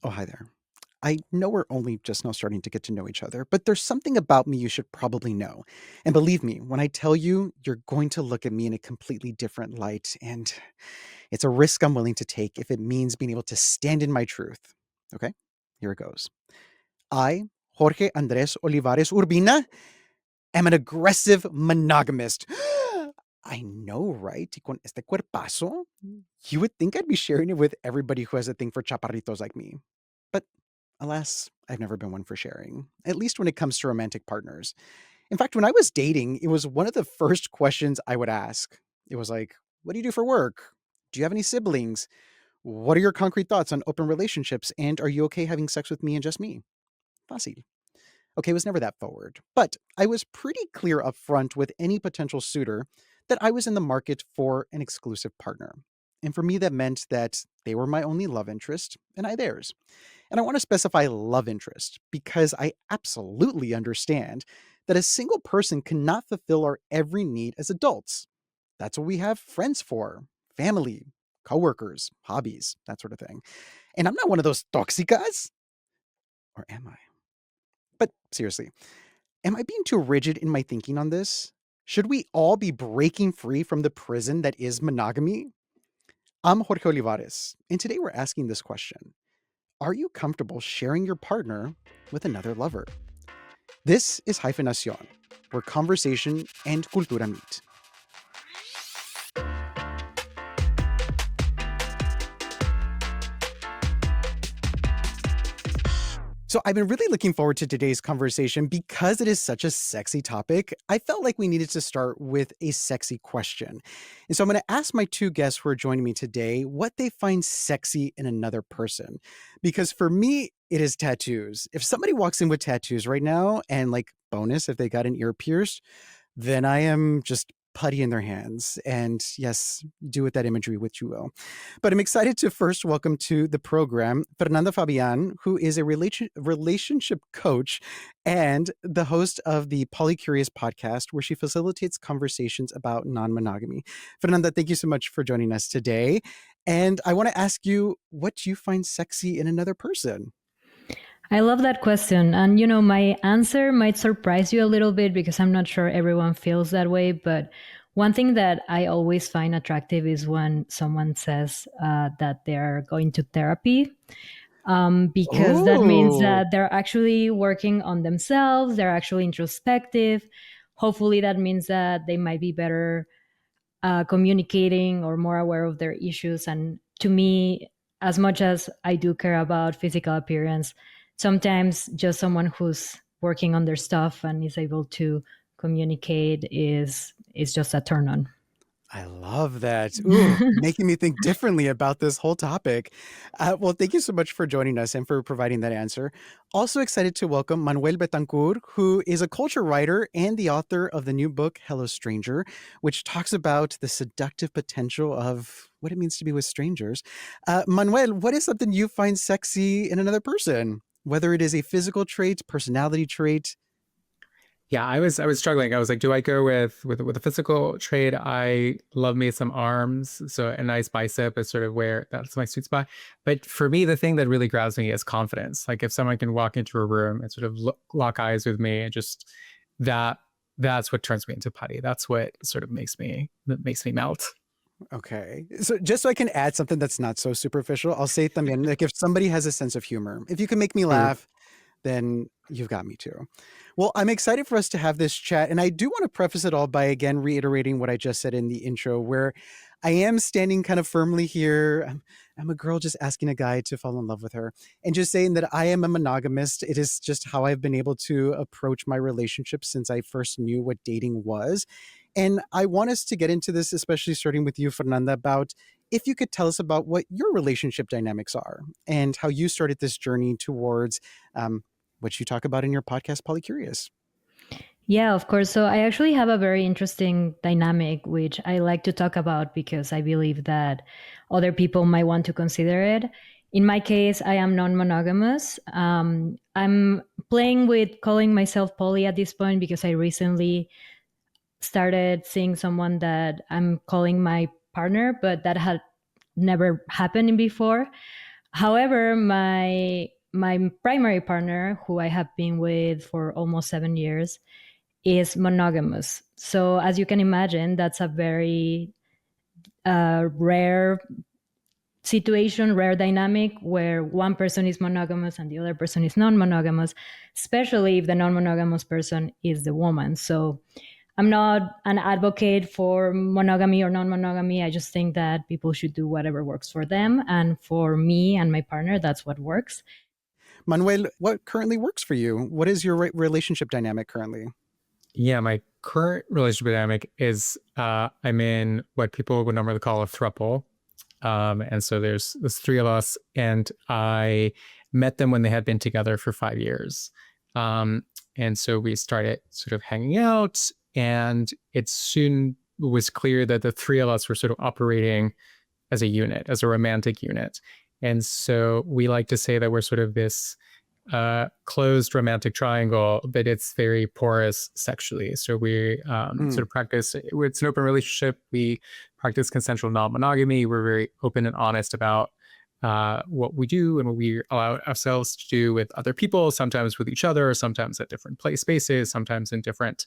Oh, hi there. I know we're only just now starting to get to know each other, but there's something about me you should probably know. And believe me, when I tell you, you're going to look at me in a completely different light. And it's a risk I'm willing to take if it means being able to stand in my truth. Okay, here it goes. I, Xorje Andrés Olivares Urbina, am an aggressive monogamist. I know, right? Y con este cuerpazo, you would think I'd be sharing it with everybody who has a thing for chaparritos like me. But alas, I've never been one for sharing, at least when it comes to romantic partners. In fact, when I was dating, it was one of the first questions I would ask. It was like, what do you do for work? Do you have any siblings? What are your concrete thoughts on open relationships? And are you okay having sex with me and just me? Fácil. Okay, it was never that forward, but I was pretty clear up front with any potential suitor that I was in the market for an exclusive partner. And for me, that meant that they were my only love interest and I theirs. And I want to specify love interest because I absolutely understand that a single person cannot fulfill our every need as adults. That's what we have friends for, family, coworkers, hobbies, that sort of thing. And I'm not one of those toxicas, or am I? But seriously, am I being too rigid in my thinking on this? Should we all be breaking free from the prison that is monogamy? I'm Xorje Olivares, and today we're asking this question. Are you comfortable sharing your partner with another lover? This is Hyphenación, where conversation and cultura meet. So I've been really looking forward to today's conversation because it is such a sexy topic. I felt like we needed to start with a sexy question. And so I'm going to ask my two guests who are joining me today what they find sexy in another person. Because for me, it is tattoos. If somebody walks in with tattoos right now, and like bonus, if they got an ear pierced, then I am just putty in their hands. And yes, do with that imagery what you will. But I'm excited to first welcome to the program Fernanda Fabian, who is a relationship coach and the host of the Polycurious podcast, where she facilitates conversations about non-monogamy. Fernanda, thank you so much for joining us today. And I want to ask you, what do you find sexy in another person? I love that question. And, my answer might surprise you a little bit because I'm not sure everyone feels that way. But one thing that I always find attractive is when someone says that they're going to therapy, because that means Oh, that they're actually working on themselves, they're actually introspective. Hopefully, that means that they might be better communicating or more aware of their issues. And to me, as much as I do care about physical appearance, sometimes just someone who's working on their stuff and is able to communicate is just a turn on. I love that. Ooh, making me think differently about this whole topic. Well, thank you so much for joining us and for providing that answer. Also excited to welcome Manuel Betancourt, who is a culture writer and the author of the new book, Hello Stranger, which talks about the seductive potential of what it means to be with strangers. Manuel, what is something you find sexy in another person? Whether it is a physical trait, personality trait. Yeah, I was struggling. I was like, do I go with a physical trait? I love me some arms, so a nice bicep is sort of where that's my sweet spot. But for me, the thing that really grabs me is confidence. Like if someone can walk into a room and sort of lock eyes with me, and just that that's what turns me into putty. That's what sort of makes me melt. Okay. So just so I can add something that's not so superficial, I'll say también, like if somebody has a sense of humor, if you can make me Mm. laugh, then you've got me too. Well, I'm excited for us to have this chat. And I do want to preface it all by again reiterating what I just said in the intro, where I am standing kind of firmly here. I'm a girl just asking a guy to fall in love with her and just saying that I am a monogamist. It is just how I've been able to approach my relationship since I first knew what dating was. And I want us to get into this, especially starting with you, Fernanda, about if you could tell us about what your relationship dynamics are and how you started this journey towards what you talk about in your podcast, Polycurious. Yeah, of course. So I actually have a very interesting dynamic, which I like to talk about because I believe that other people might want to consider it. In my case, I am non monogamous. I'm playing with calling myself poly at this point because I recently started seeing someone that I'm calling my partner, but that had never happened before. However, my primary partner, who I have been with for almost 7 years, is monogamous. So as you can imagine, that's a very rare situation, rare dynamic where one person is monogamous and the other person is non-monogamous, especially if the non-monogamous person is the woman. So I'm not an advocate for monogamy or non-monogamy. I just think that people should do whatever works for them. And for me and my partner, that's what works. Manuel, what currently works for you? What is your relationship dynamic currently? Yeah, my current relationship dynamic is I'm in what people would normally call a throuple. And so there's 3 of us, and I met them when they had been together for 5 years. And so we started sort of hanging out, and it soon was clear that the 3 of us were sort of operating as a unit, as a romantic unit. And so we like to say that we're sort of this closed romantic triangle, but it's very porous sexually. So we sort of practice, it's an open relationship. We practice consensual non-monogamy. We're very open and honest about what we do and what we allow ourselves to do with other people, sometimes with each other, sometimes at different spaces, sometimes in different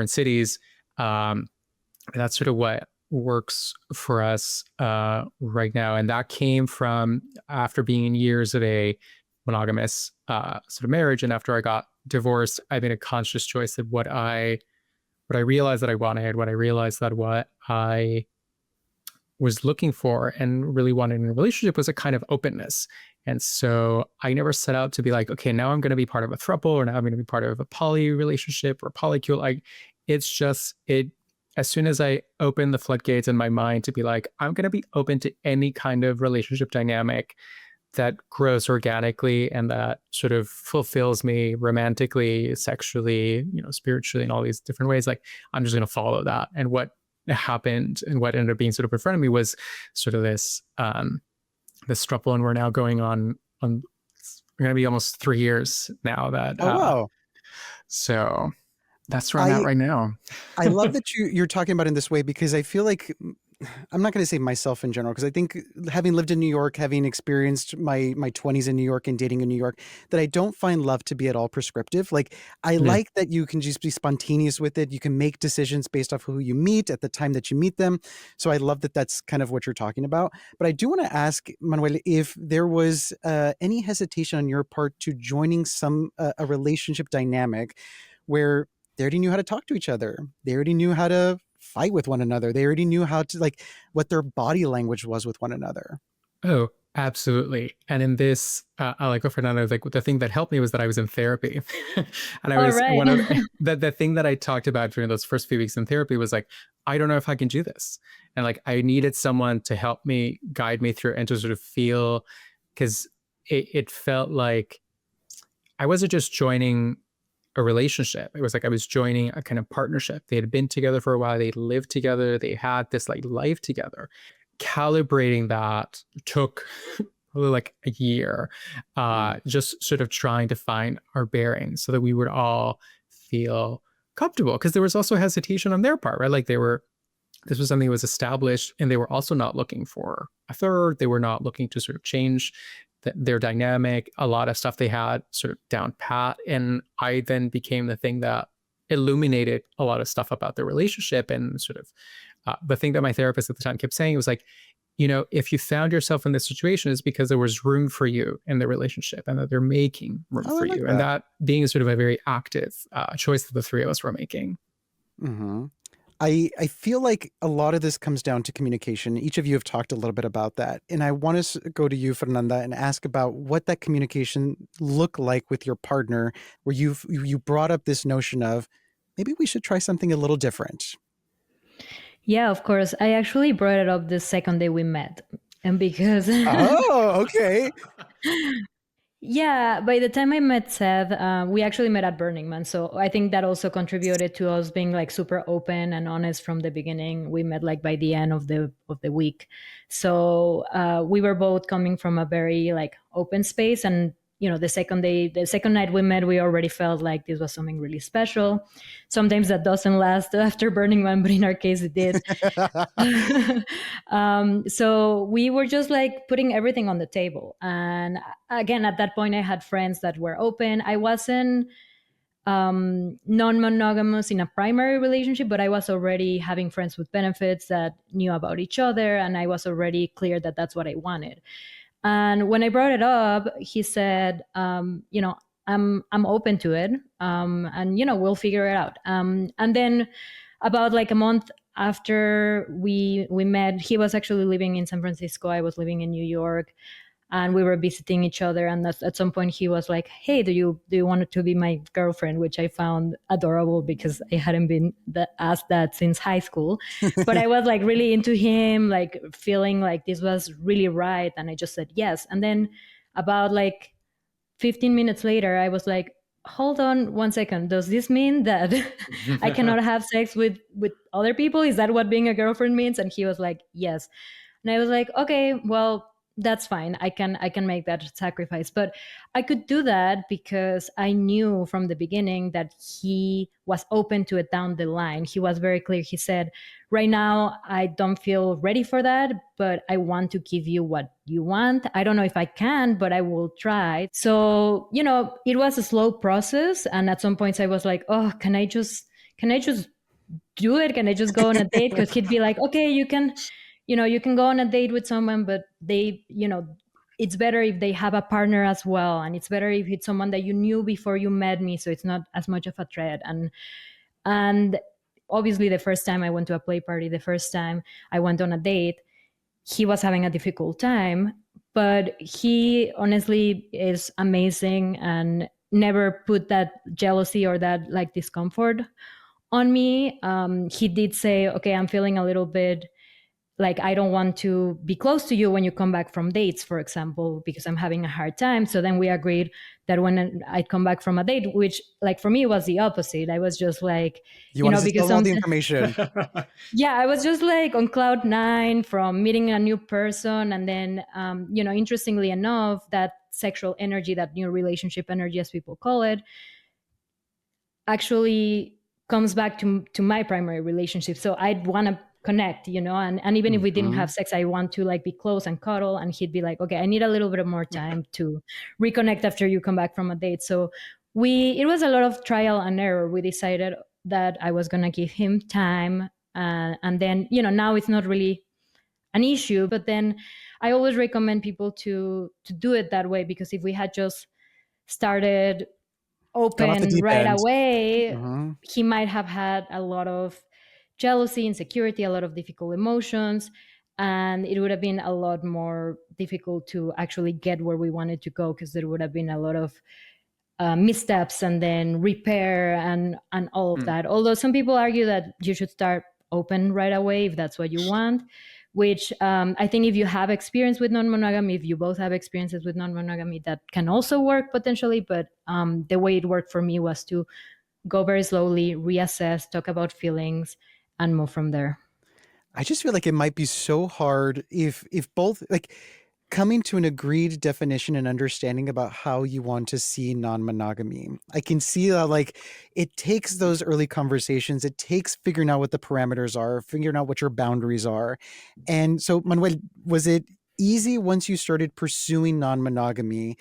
cities. And that's sort of what works for us right now. And that came from after being in years of a monogamous sort of marriage. And after I got divorced, I made a conscious choice that what I realized that I wanted, what I was looking for and really wanted in a relationship was a kind of openness. And so I never set out to be like, okay, now I'm going to be part of a throuple, or now I'm going to be part of a poly relationship or polycule. Like, it's just, as soon as I opened the floodgates in my mind to be like, I'm going to be open to any kind of relationship dynamic that grows organically and that sort of fulfills me romantically, sexually, spiritually, in all these different ways. Like, I'm just going to follow that. And what happened and what ended up being sort of in front of me was sort of this throuple, and we're now going on we're going to be almost 3 years now that. Oh, wow. So that's where I'm at right now. I love that you're talking about it in this way, because I feel like, I'm not going to say myself in general, because I think having lived in New York, having experienced my 20s in New York and dating in New York, that I don't find love to be at all prescriptive. Like, I like that you can just be spontaneous with it. You can make decisions based off who you meet at the time that you meet them. So I love that that's kind of what you're talking about. But I do want to ask, Manuel, if there was any hesitation on your part to joining a relationship dynamic where they already knew how to talk to each other. They already knew how to fight with one another. They already knew how to, like, what their body language was with one another. Oh, absolutely. And in this, I like what Fernanda was like, the thing that helped me was that I was in therapy. And I was one of the thing that I talked about during those first few weeks in therapy was like, I don't know if I can do this. And like, I needed someone to help me, guide me through, and to sort of feel, because it felt like I wasn't just joining a relationship. It was like I was joining a kind of partnership. They had been together for a while. They lived together. They had this like life together. Calibrating that took probably like a year, just sort of trying to find our bearings so that we would all feel comfortable. Because there was also hesitation on their part, right? Like this was something that was established, and they were also not looking for a third. They were not looking to sort of change their dynamic. A lot of stuff they had sort of down pat. And I then became the thing that illuminated a lot of stuff about their relationship. And sort of the thing that my therapist at the time kept saying was like, if you found yourself in this situation, it's because there was room for you in the relationship, and that they're making room for you. And that being sort of a very active choice that the 3 of us were making. Mm-hmm. I feel like a lot of this comes down to communication. Each of you have talked a little bit about that. And I want to go to you, Fernanda, and ask about what that communication looked like with your partner, where you brought up this notion of, maybe we should try something a little different. Yeah, of course. I actually brought it up the second day we met. And because... Oh, okay. Yeah, by the time I met Seth, we actually met at Burning Man. So I think that also contributed to us being like super open and honest from the beginning. We met like by the end of the week. So we were both coming from a very like open space, and the second night we met, we already felt like this was something really special. Sometimes that doesn't last after burning man, but in our case it did. So we were just like putting everything on the table. And again, at that point I had friends that were open. I wasn't non-monogamous in a primary relationship, but I was already having friends with benefits that knew about each other, and I was already clear that that's what I wanted. And when I brought it up, he said, I'm open to it, and we'll figure it out. And then about like a month after we met, he was actually living in San Francisco. I was living in New York, and we were visiting each other. And at some point he was like, hey, do you want to be my girlfriend? Which I found adorable because I hadn't been asked that since high school. But I was like really into him, like feeling like this was really right. And I just said yes. And then about like 15 minutes later, I was like, hold on one second. Does this mean that I cannot have sex with other people? Is that what being a girlfriend means? And he was like, yes. And I was like, okay, well, that's fine. I can make that sacrifice. But I could do that because I knew from the beginning that he was open to it down the line. He was very clear. He said, right now, I don't feel ready for that, but I want to give you what you want. I don't know if I can, but I will try. So, it was a slow process. And at some points I was like, oh, can I just do it? Can I just go on a date? Because he'd be like, okay, you can go on a date with someone, but it's better if they have a partner as well. And it's better if it's someone that you knew before you met me. So it's not as much of a threat. And obviously the first time I went to a play party, the first time I went on a date, he was having a difficult time, but he honestly is amazing and never put that jealousy or that like discomfort on me. He did say, okay, I'm feeling a little bit like I don't want to be close to you when you come back from dates, for example, because I'm having a hard time. So then we agreed that when I'd come back from a date, which like for me was the opposite. I was just like, You want to because tell all the information. yeah, I was just like on cloud nine from meeting a new person. And then, interestingly enough, that sexual energy, that new relationship energy, as people call it, actually comes back to my primary relationship. So I'd want to connect, and even if we didn't have sex, I want to like be close and cuddle. And he'd be like, okay, I need a little bit of more time to reconnect after you come back from a date. So it was a lot of trial and error. We decided that I was going to give him time. And then, now it's not really an issue, but then I always recommend people to do it that way, because if we had just started Gone off the open deep right end. away, he might have had a lot of jealousy, insecurity, a lot of difficult emotions, and it would have been a lot more difficult to actually get where we wanted to go, because there would have been a lot of missteps and then repair and all of that. Although some people argue that you should start open right away if that's what you want, which I think if you have experience with non-monogamy, if you both have experiences with non-monogamy, that can also work potentially. But the way it worked for me was to go very slowly, reassess, talk about feelings, and move from there. I just feel like it might be so hard if both, like, coming to an agreed definition and understanding about how you want to see non-monogamy. I can see that like it takes those early conversations. It takes figuring out what the parameters are, figuring out what your boundaries are. And so, Manuel, was it easy once you started pursuing non-monogamy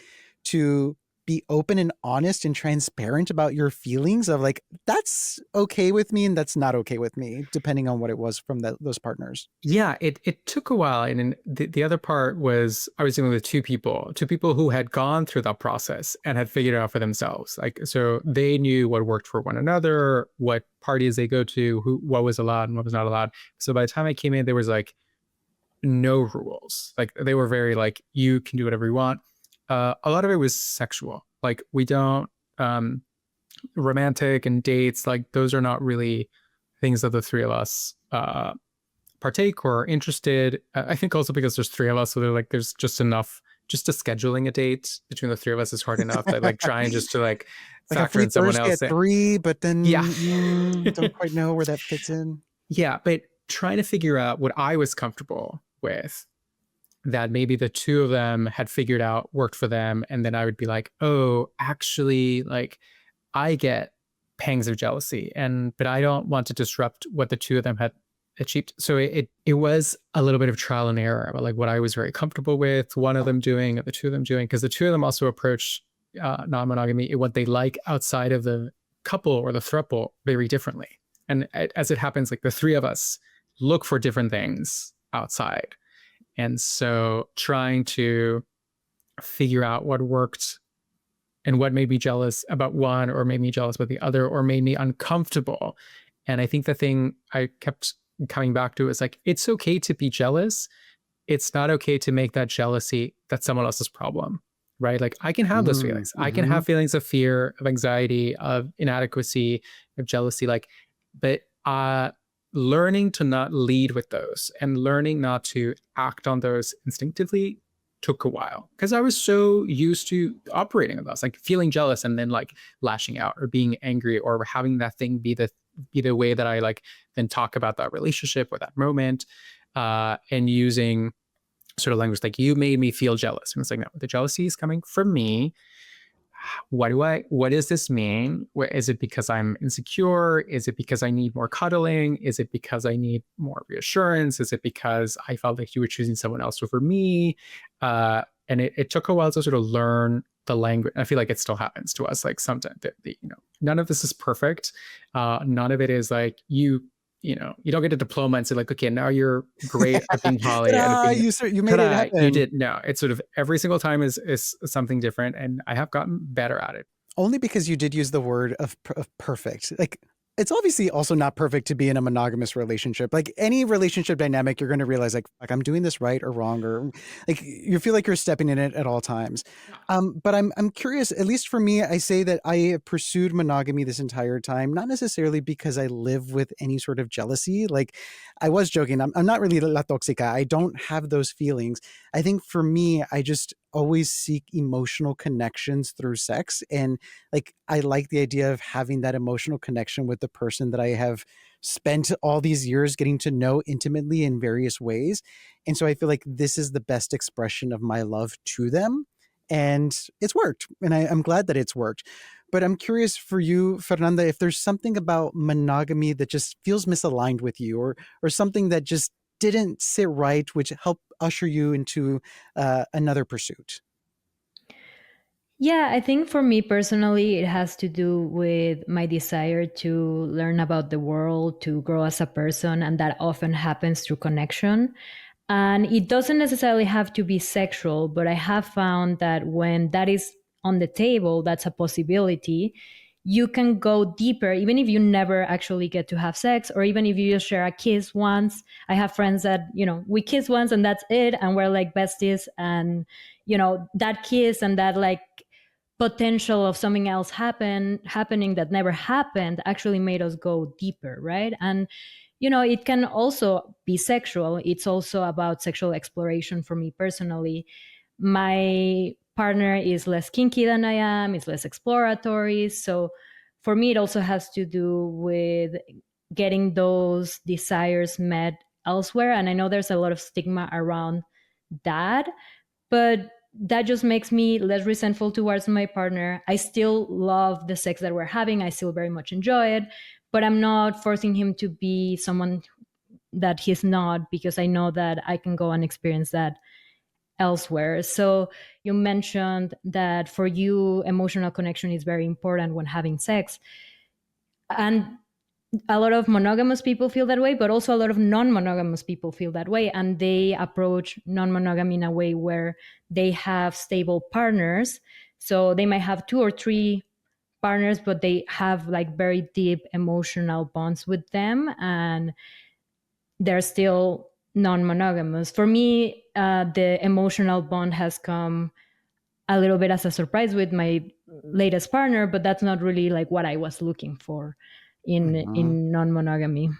to be open and honest and transparent about your feelings of like, that's okay with me and that's not okay with me, depending on what it was from those partners? Yeah, it took a while. And the other part was I was dealing with two people who had gone through that process and had figured it out for themselves. Like, so they knew what worked for one another, what parties they go to, what was allowed and what was not allowed. So by the time I came in, there was like no rules. Like they were very like, you can do whatever you want. A lot of it was sexual. Like we don't, romantic and dates, like those are not really things that the three of us partake or are interested. I think also because there's three of us, so they're like, there's just enough, just to scheduling a date between the three of us is hard enough that like trying just to like Like a factor free in someone Thursday else. at 3, but then don't quite know where that fits in. Yeah, but trying to figure out what I was comfortable with that maybe the two of them had figured out worked for them. And then I would be like, oh, actually, like I get pangs of jealousy, but I don't want to disrupt what the two of them had achieved. So it was a little bit of trial and error about like what I was very comfortable with, one of them doing, or the two of them doing, because the two of them also approach non-monogamy, what they like outside of the couple or the throuple, very differently. And as it happens, like the three of us look for different things outside. And so trying to figure out what worked and what made me jealous about one, or made me jealous about the other, or made me uncomfortable. And I think the thing I kept coming back to is like, it's okay to be jealous. It's not okay to make that jealousy that's someone else's problem, right? Like I can have those feelings. I can have feelings of fear, of anxiety, of inadequacy, of jealousy, like, but learning to not lead with those and learning not to act on those instinctively took a while, because I was so used to operating on those, like feeling jealous and then like lashing out or being angry or having that thing be the way that I like then talk about that relationship or that moment, and using sort of language like, you made me feel jealous. And it's like, no, the jealousy is coming from me. What does this mean? Is it because I'm insecure? Is it because I need more cuddling? Is it because I need more reassurance? Is it because I felt like you were choosing someone else over me? And it took a while to sort of learn the language. I feel like it still happens to us. Like sometimes, none of this is perfect. None of it is like you don't get a diploma and say like, okay, now you're great at being poly. You made it happen. You did. No, it's sort of every single time is something different. And I have gotten better at it. Only because you did use the word of perfect. Like, it's obviously also not perfect to be in a monogamous relationship. Like any relationship dynamic, you're going to realize like I'm doing this right or wrong, or like you feel like you're stepping in it at all times. But I'm curious, at least for me, I say that I have pursued monogamy this entire time, not necessarily because I live with any sort of jealousy. Like I was joking, I'm not really la toxica. I don't have those feelings. I think for me, I just always seek emotional connections through sex. And like, I like the idea of having that emotional connection with the person that I have spent all these years getting to know intimately in various ways. And so I feel like this is the best expression of my love to them. And it's worked. And I'm glad that it's worked. But I'm curious for you, Fernanda, if there's something about monogamy that just feels misaligned with you, or something that just didn't sit right, which helped usher you into another pursuit. Yeah, I think for me personally, it has to do with my desire to learn about the world, to grow as a person, and that often happens through connection. And it doesn't necessarily have to be sexual, but I have found that when that is on the table, that's a possibility. You can go deeper, even if you never actually get to have sex, or even if you just share a kiss once. I have friends that, we kiss once and that's it, and we're like besties. And, that kiss and that like potential of something else happening that never happened actually made us go deeper, right? And it can also be sexual. It's also about sexual exploration for me personally. My partner is less kinky than I am, is less exploratory. So for me, it also has to do with getting those desires met elsewhere. And I know there's a lot of stigma around that, but that just makes me less resentful towards my partner. I still love the sex that we're having. I still very much enjoy it, but I'm not forcing him to be someone that he's not, because I know that I can go and experience that elsewhere. So you mentioned that for you, emotional connection is very important when having sex. And a lot of monogamous people feel that way, but also a lot of non-monogamous people feel that way. And they approach non-monogamy in a way where they have stable partners. So they might have 2 or 3 partners, but they have like very deep emotional bonds with them, and they're still non-monogamous. For me, the emotional bond has come a little bit as a surprise with my latest partner, but that's not really like what I was looking for in non-monogamy.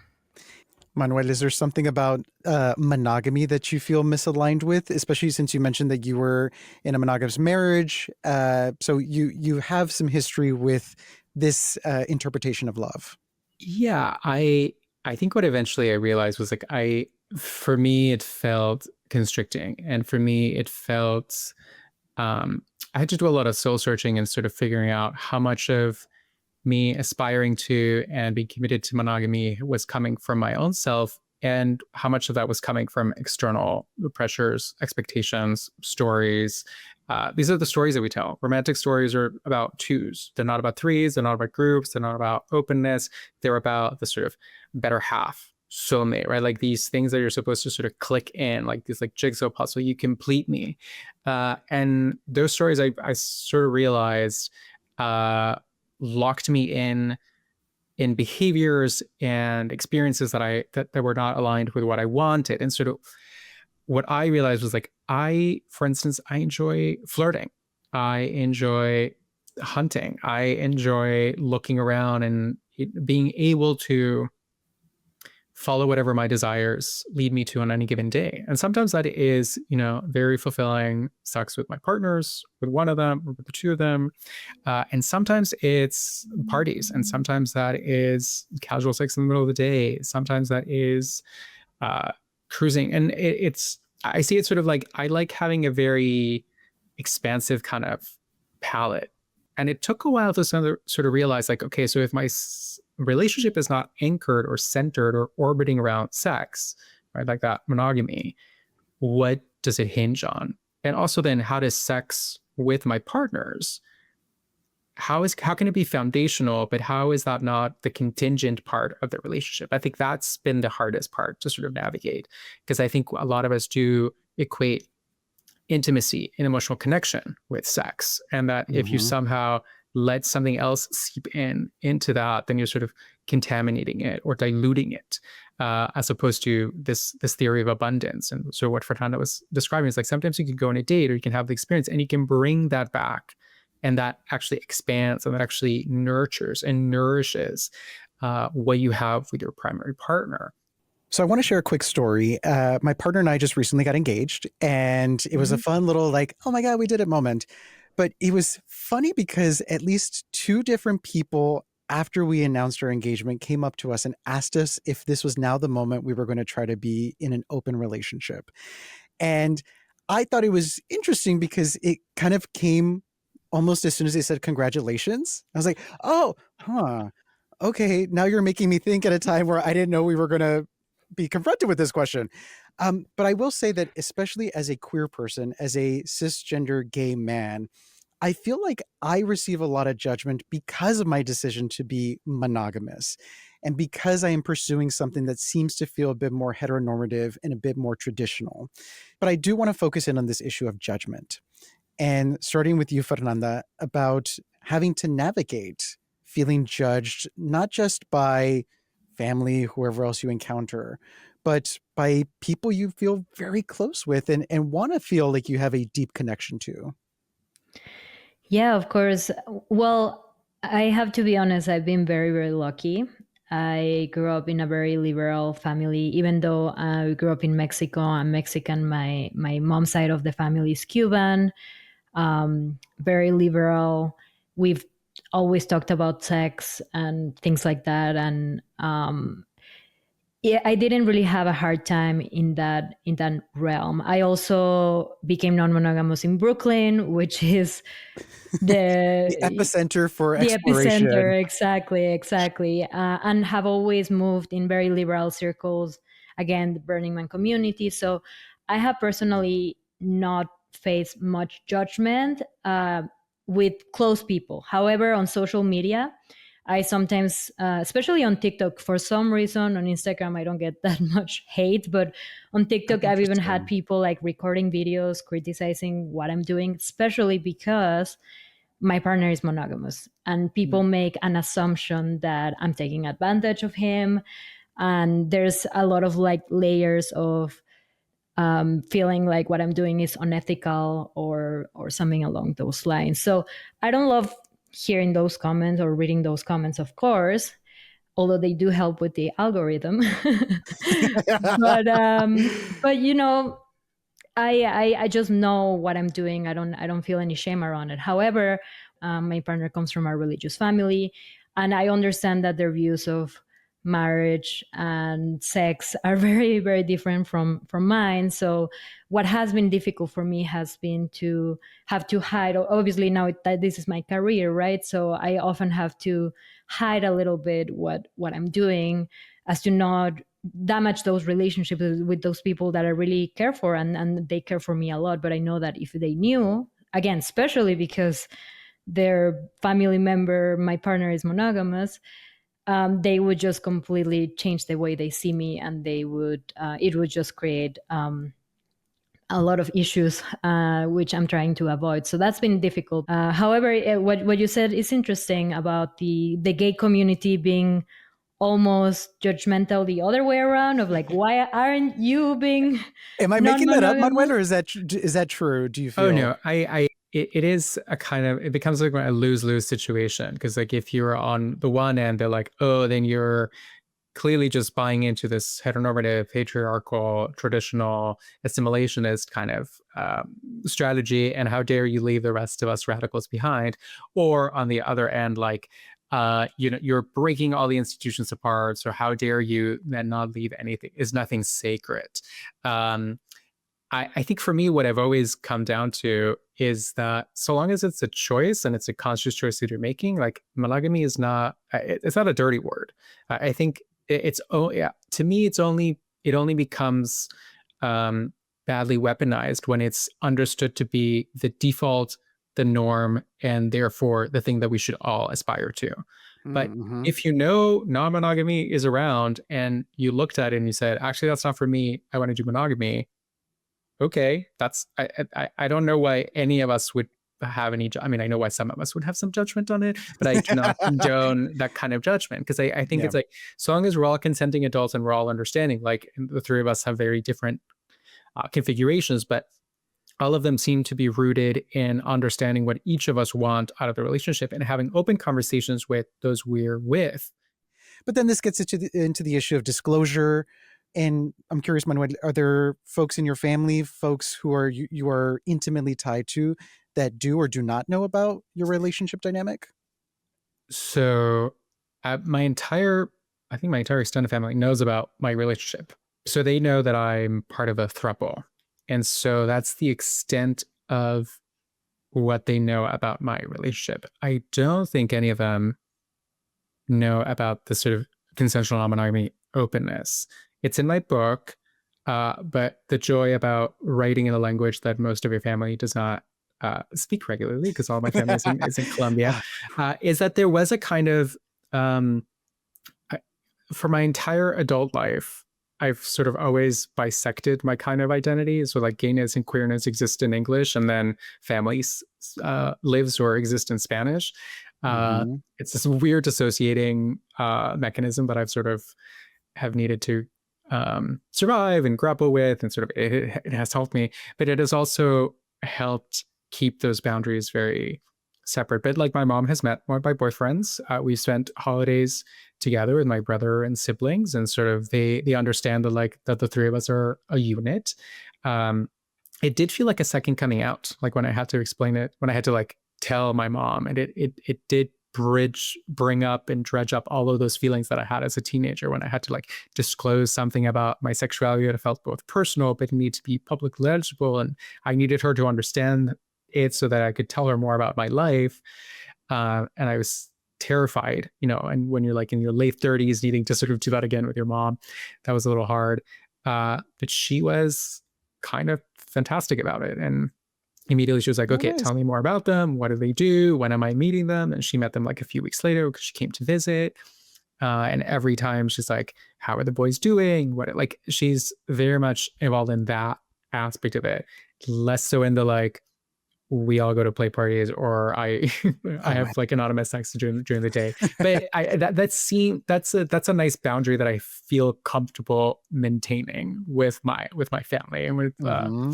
Manuel, is there something about monogamy that you feel misaligned with, especially since you mentioned that you were in a monogamous marriage? So you have some history with this interpretation of love. Yeah, I think what eventually I realized was like for me, it felt constricting. And for me, it felt, I had to do a lot of soul searching and sort of figuring out how much of me aspiring to and being committed to monogamy was coming from my own self, and how much of that was coming from external pressures, expectations, stories. These are the stories that we tell. Romantic stories are about twos. They're not about threes. They're not about groups. They're not about openness. They're about the sort of better half, soulmate, right? Like these things that you're supposed to sort of click in, like this like jigsaw puzzle. You complete me. And those stories, I sort of realized locked me in behaviors and experiences that were not aligned with what I wanted. And sort of what I realized was like, for instance, I enjoy flirting. I enjoy hunting. I enjoy looking around and being able to follow whatever my desires lead me to on any given day. And sometimes that is, very fulfilling sex with my partners, with one of them, or with the two of them. And sometimes it's parties. And sometimes that is casual sex in the middle of the day. Sometimes that is cruising. And I see it sort of like, I like having a very expansive kind of palette. And it took a while to sort of realize like, okay, so if my relationship is not anchored or centered or orbiting around sex, right, like that monogamy, what does it hinge on? And also then how does sex with my partners, how can it be foundational, but how is that not the contingent part of the relationship? I think that's been the hardest part to sort of navigate, because I think a lot of us do equate intimacy and emotional connection with sex, and that if you somehow let something else seep into that, then you're sort of contaminating it or diluting it, as opposed to this theory of abundance. And so what Fernanda was describing is like, sometimes you can go on a date or you can have the experience and you can bring that back, and that actually expands and that actually nurtures and nourishes what you have with your primary partner. So I want to share a quick story. My partner and I just recently got engaged, and it was a fun little like, oh my God, we did it moment. But it was funny because at least two different people after we announced our engagement came up to us and asked us if this was now the moment we were going to try to be in an open relationship. And I thought it was interesting because it kind of came almost as soon as they said congratulations. I was like, oh, okay, now you're making me think at a time where I didn't know we were going to be confronted with this question. But I will say that especially as a queer person, as a cisgender gay man, I feel like I receive a lot of judgment because of my decision to be monogamous, and because I am pursuing something that seems to feel a bit more heteronormative and a bit more traditional. But I do want to focus in on this issue of judgment. And starting with you, Fernanda, about having to navigate feeling judged, not just by family, whoever else you encounter, but by people you feel very close with and want to feel like you have a deep connection to. Yeah, of course. Well, I have to be honest, I've been very, very lucky. I grew up in a very liberal family, even though I grew up in Mexico. I'm Mexican. My mom's side of the family is Cuban, very liberal. We've always talked about sex and things like that. And yeah, I didn't really have a hard time in that realm. I also became non-monogamous in Brooklyn, which is The epicenter for exploration. epicenter, exactly, and have always moved in very liberal circles. Again, the Burning Man community. So I have personally not faced much judgment with close people. However, on social media, I sometimes, especially on TikTok, for some reason, on Instagram, I don't get that much hate, but on TikTok, I've even had people like recording videos criticizing what I'm doing, especially because my partner is monogamous, and people make an assumption that I'm taking advantage of him. And there's a lot of like layers of feeling like what I'm doing is unethical or something along those lines. So I don't love hearing those comments or reading those comments, of course, although they do help with the algorithm. but I just know what I'm doing. I don't feel any shame around it. However, my partner comes from a religious family, and I understand that their views of marriage and sex are very, very different from mine. So what has been difficult for me has been to have to hide. Obviously now that this is my career, right? So I often have to hide a little bit what I'm doing, as to not damage those relationships with those people that I really care for, and they care for me a lot. But I know that if they knew, again, especially because their family member, my partner, is monogamous, they would just completely change the way they see me, and they would it would just create a lot of issues, which I'm trying to avoid. So that's been difficult. However, what you said is interesting about the gay community being almost judgmental the other way around, of like, why aren't you being Am I making that up, Manuel, non-monogamous? or is that true? Do you Oh feel? no, it is a kind of, it becomes like a lose-lose situation, because like if you're on the one end, they're like, oh, then you're clearly just buying into this heteronormative, patriarchal, traditional assimilationist kind of strategy, and how dare you leave the rest of us radicals behind? Or on the other end, like, you're breaking all the institutions apart, so how dare you then not leave anything? Is nothing sacred? I think for me, what I've always come down to is that so long as it's a choice and it's a conscious choice that you're making, like monogamy is not, it's not a dirty word. I think it's, oh yeah, to me, it only becomes badly weaponized when it's understood to be the default, the norm, and therefore the thing that we should all aspire to. But Mm-hmm. if you know non-monogamy is around and you looked at it and you said, actually, that's not for me, I want to do monogamy. Okay, that's, I don't know why any of us would have any, I mean, I know why some of us would have some judgment on it, but I do not condone that kind of judgment, because I think Yeah. it's like, so long as we're all consenting adults and we're all understanding, like the three of us have very different configurations, but all of them seem to be rooted in understanding what each of us want out of the relationship and having open conversations with those we're with. But then this gets into the issue of disclosure. And I'm curious, Manuel, are there folks in your family, folks who are you are intimately tied to, that do or do not know about your relationship dynamic? So I think my entire extended family knows about my relationship. So they know that I'm part of a throuple. And so that's the extent of what they know about my relationship. I don't think any of them know about the sort of consensual non-monogamy openness. It's in my book, but the joy about writing in a language that most of your family does not speak regularly, because all my family is in Colombia, is that there was a kind of, for my entire adult life, I've sort of always bisected my kind of identity. So like gayness and queerness exist in English, and then families lives or exist in Spanish. Mm-hmm. It's this weird dissociating mechanism that I've sort of have needed to survive and grapple with, and sort of it has helped me, but it has also helped keep those boundaries very separate. But like my mom has met one of my boyfriends. We spent holidays together with my brother and siblings, and sort of they understand that like that the three of us are a unit. It did feel like a second coming out, like when I had to explain it, when I had to like tell my mom, and it did bring up and dredge up all of those feelings that I had as a teenager when I had to like disclose something about my sexuality that felt both personal but needed to be publicly legible, and I needed her to understand it so that I could tell her more about my life. And I was terrified, and when you're like in your late 30s needing to sort of do that again with your mom, that was a little hard. But she was kind of fantastic about it, and immediately she was like, Oh, okay, nice. tell me more about them. What do they do? When am I meeting them? And she met them like a few weeks later because she came to visit. And every time she's like, how are the boys doing? What, like, she's very much involved in that aspect of it. Less so in the like, we all go to play parties, or I I Oh, have like anonymous sex during the day. But that's a nice boundary that I feel comfortable maintaining with my family and with mm-hmm.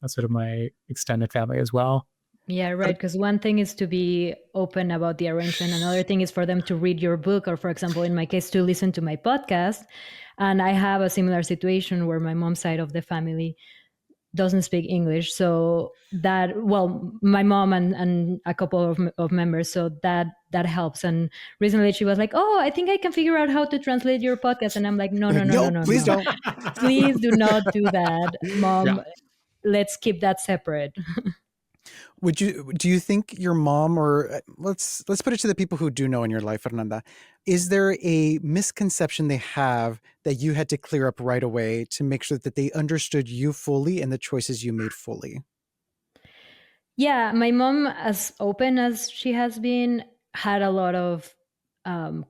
sort of my extended family as well. Yeah, right. Because one thing is to be open about the arrangement. Another thing is for them to read your book, or, for example, in my case, to listen to my podcast. And I have a similar situation where my mom's side of the family doesn't speak English. So that, well, my mom and a couple of members, so that helps. And recently she was like, oh, I think I can figure out how to translate your podcast. And I'm like, no, You're no, like, no, no, nope, no, please no. don't. Please do not do that, Yeah. mom. Let's keep that separate. Do you think your mom, or let's put it to the people who do know in your life, Fernanda, is there a misconception they have that you had to clear up right away to make sure that they understood you fully and the choices you made fully? Yeah, my mom, as open as she has been, had a lot of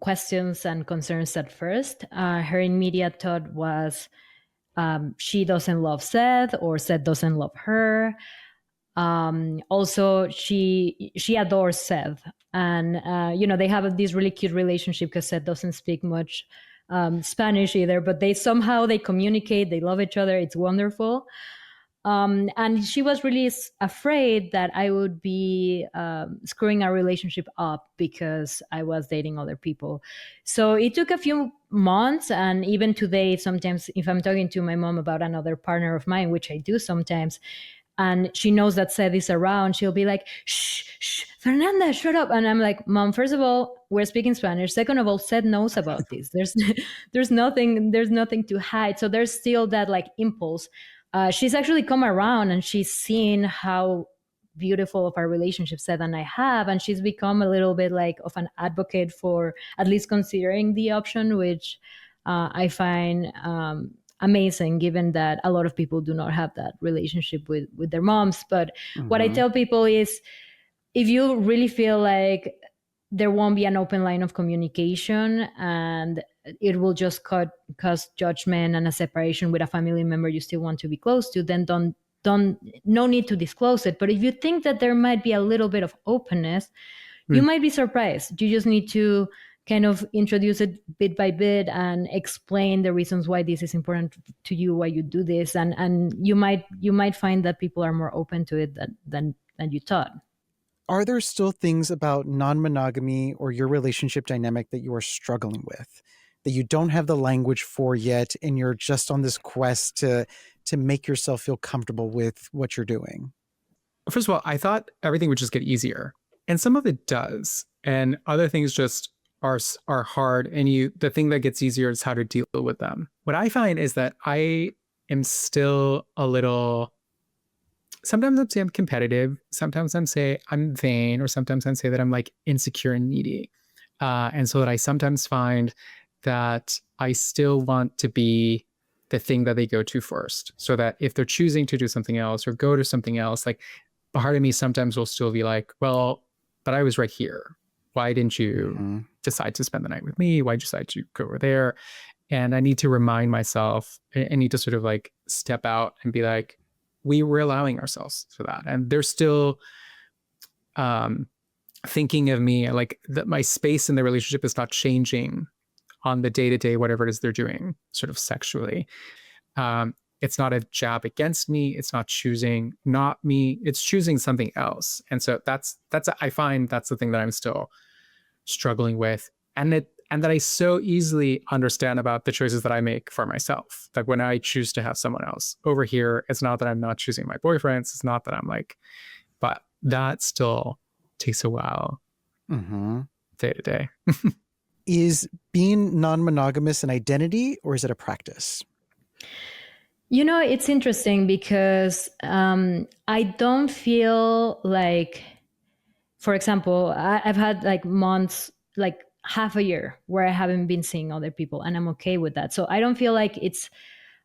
questions and concerns at first. Her immediate thought was she doesn't love Seth, or Seth doesn't love her. Also, she adores Seth, and they have this really cute relationship because Seth doesn't speak much Spanish either, but they communicate. They love each other. It's wonderful. And she was really afraid that I would be screwing our relationship up because I was dating other people. So it took a few months. And even today, sometimes if I'm talking to my mom about another partner of mine, which I do sometimes, and she knows that Seth is around, she'll be like, shh, shh, Fernanda, shut up. And I'm like, Mom, first of all, we're speaking Spanish. Second of all, Seth knows about this. There's nothing to hide. So there's still that like impulse. She's actually come around and she's seen how beautiful of our relationship Seth and I have, and she's become a little bit like of an advocate for at least considering the option, which I find amazing, given that a lot of people do not have that relationship with their moms. But what I tell people is, if you really feel like there won't be an open line of communication and it will just cause judgment and a separation with a family member you still want to be close to, then no need to disclose it. But if you think that there might be a little bit of openness, you might be surprised. You just need to kind of introduce it bit by bit and explain the reasons why this is important to you, why you do this, and you might find that people are more open to it than you thought. Are there still things about non-monogamy or your relationship dynamic that you are struggling with, that you don't have the language for yet, and you're just on this quest to make yourself feel comfortable with what you're doing? First of all, I thought everything would just get easier, and some of it does, and other things just are hard. And the thing that gets easier is how to deal with them. What I find is that I am still a little. Sometimes I'd say I'm competitive. Sometimes I'm vain, or sometimes I'd say that I'm like insecure and needy. And so that I sometimes find that I still want to be the thing that they go to first. So that if they're choosing to do something else or go to something else, like part of me sometimes will still be like, well, but I was right here. Why didn't you decide to spend the night with me? Why did you decide to go over there? And I need to remind myself, I need to sort of like step out and be like, we were allowing ourselves for that. And they're still thinking of me like that my space in the relationship is not changing on the day-to-day, whatever it is they're doing sort of sexually. It's not a jab against me. It's not choosing not me. It's choosing something else. And so that's I find that's the thing that I'm still struggling with. And that I so easily understand about the choices that I make for myself. Like when I choose to have someone else over here, it's not that I'm not choosing my boyfriends. It's not that I'm like, but that still takes a while day to day. Is being non-monogamous an identity, or is it a practice? It's interesting because I don't feel like, for example, I've had like months, like half a year where I haven't been seeing other people, and I'm okay with that. So I don't feel like it's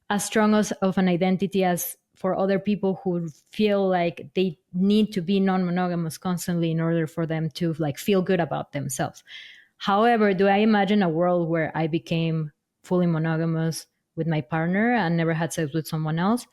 as strong of an identity as for other people who feel like they need to be non-monogamous constantly in order for them to like feel good about themselves. However, do I imagine a world where I became fully monogamous with my partner and never had sex with someone else?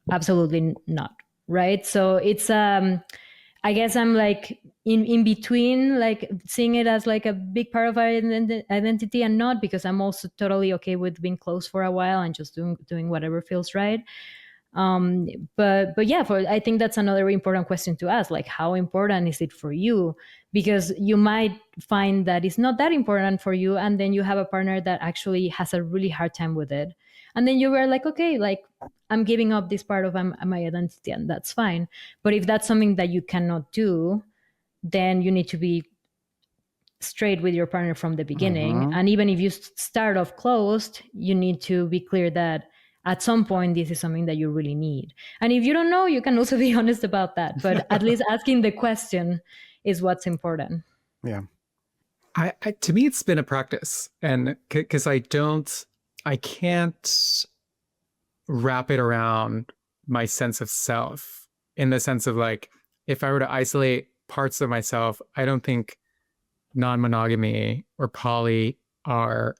Absolutely not. Right. So it's I guess I'm like in between, like seeing it as like a big part of our identity and not, because I'm also totally okay with being close for a while and just doing whatever feels right. But yeah, I think that's another important question to ask, like how important is it for you? Because you might find that it's not that important for you, and then you have a partner that actually has a really hard time with it. And then you were like, okay, like I'm giving up this part of my identity, and that's fine. But if that's something that you cannot do, then you need to be straight with your partner from the beginning. Mhm. And even if you start off closed, you need to be clear that at some point this is something that you really need. And if you don't know, you can also be honest about that. But at least asking the question is what's important. Yeah. To me, it's been a practice, and because I can't wrap it around my sense of self in the sense of like, if I were to isolate parts of myself, I don't think non-monogamy or poly are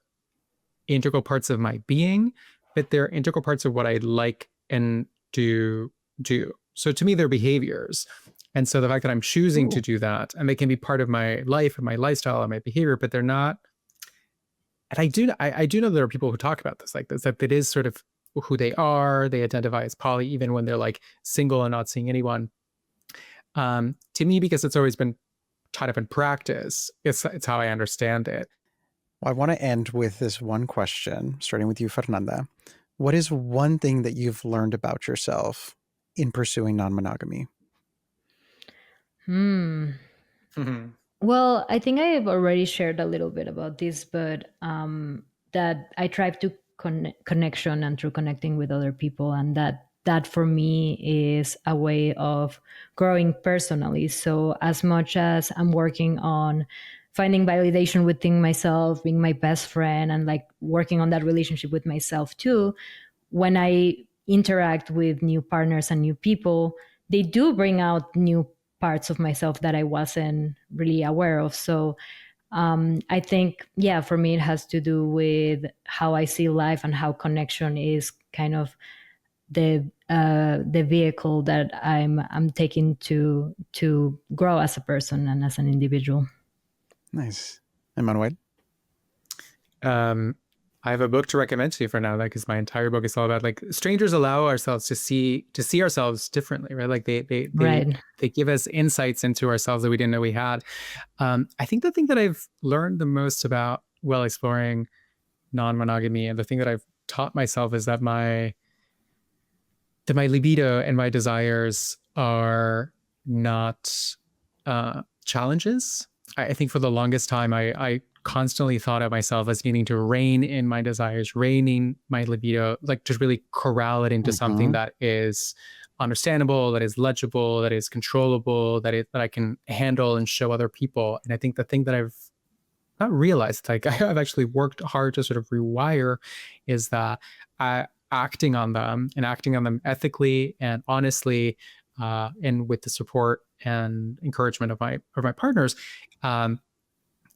integral parts of my being, but they're integral parts of what I like and do. So to me, they're behaviors. And so the fact that I'm choosing to do that, and they can be part of my life and my lifestyle and my behavior, but they're not. And I do know there are people who talk about this like this, that it is sort of who they are. They identify as poly even when they're like single and not seeing anyone. To me, because it's always been taught up in practice, it's how I understand it. Well, I want to end with this one question, starting with you, Fernanda. What is one thing that you've learned about yourself in pursuing non-monogamy? Well, I think I have already shared a little bit about this, but that I thrive to connection and through connecting with other people, and that for me is a way of growing personally. So as much as I'm working on finding validation within myself, being my best friend, and like working on that relationship with myself too, when I interact with new partners and new people, they do bring out new parts of myself that I wasn't really aware of. So I think, yeah, for me, it has to do with how I see life and how connection is kind of the vehicle that I'm taking to grow as a person and as an individual. Nice. And Manuel? I have a book to recommend to you for now, because my entire book is all about like strangers allow ourselves to see ourselves differently, right? Like they give us insights into ourselves that we didn't know we had. I think the thing that I've learned the most about while exploring non-monogamy, and the thing that I've taught myself, is that my libido and my desires are not challenges. I think for the longest time, I constantly thought of myself as needing to rein in my desires, reining my libido, like just really corral it into something that is understandable, that is legible, that is controllable, that I can handle and show other people. And I think the thing that I've not realized, like I've actually worked hard to sort of rewire, is that acting on them ethically and honestly, and with the support and encouragement of my partners,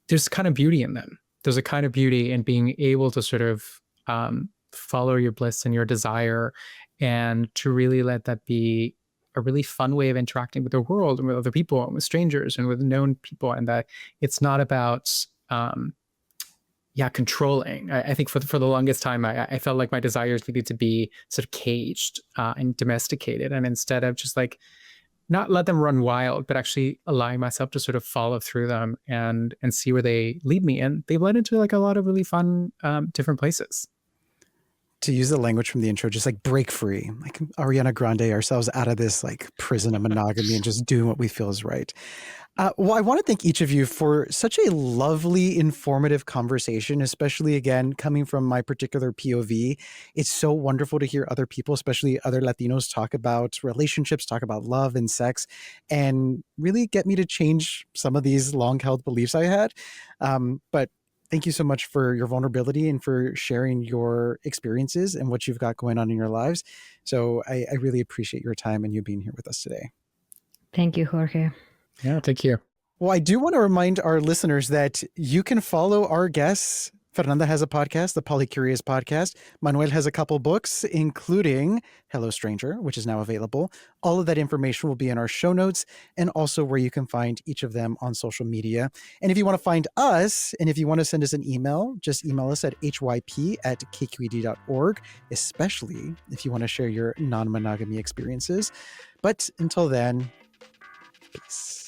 there's kind of beauty in them. There's a kind of beauty in being able to sort of follow your bliss and your desire, and to really let that be a really fun way of interacting with the world and with other people and with strangers and with known people. And that it's not about controlling. I think for the longest time, I felt like my desires needed to be sort of caged and domesticated, and instead of just like not let them run wild, but actually allowing myself to sort of follow through them and see where they lead me. And they've led into like a lot of really fun different places. To use the language from the intro, just like break free, like Ariana Grande, ourselves out of this like prison of monogamy and just doing what we feel is right. Well, I want to thank each of you for such a lovely, informative conversation, especially again, coming from my particular POV. It's so wonderful to hear other people, especially other Latinos, talk about relationships, talk about love and sex, and really get me to change some of these long-held beliefs I had. But thank you so much for your vulnerability and for sharing your experiences and what you've got going on in your lives. So I really appreciate your time and you being here with us today. Thank you, Xorje. Yeah, thank you. Well, I do want to remind our listeners that you can follow our guests. Fernanda has a podcast, the Polycurious podcast. Manuel has a couple books, including Hello Stranger, which is now available. All of that information will be in our show notes, and also where you can find each of them on social media. And if you want to find us, and if you want to send us an email, just email us at hyp@kqed.org, especially if you want to share your non-monogamy experiences. But until then, peace.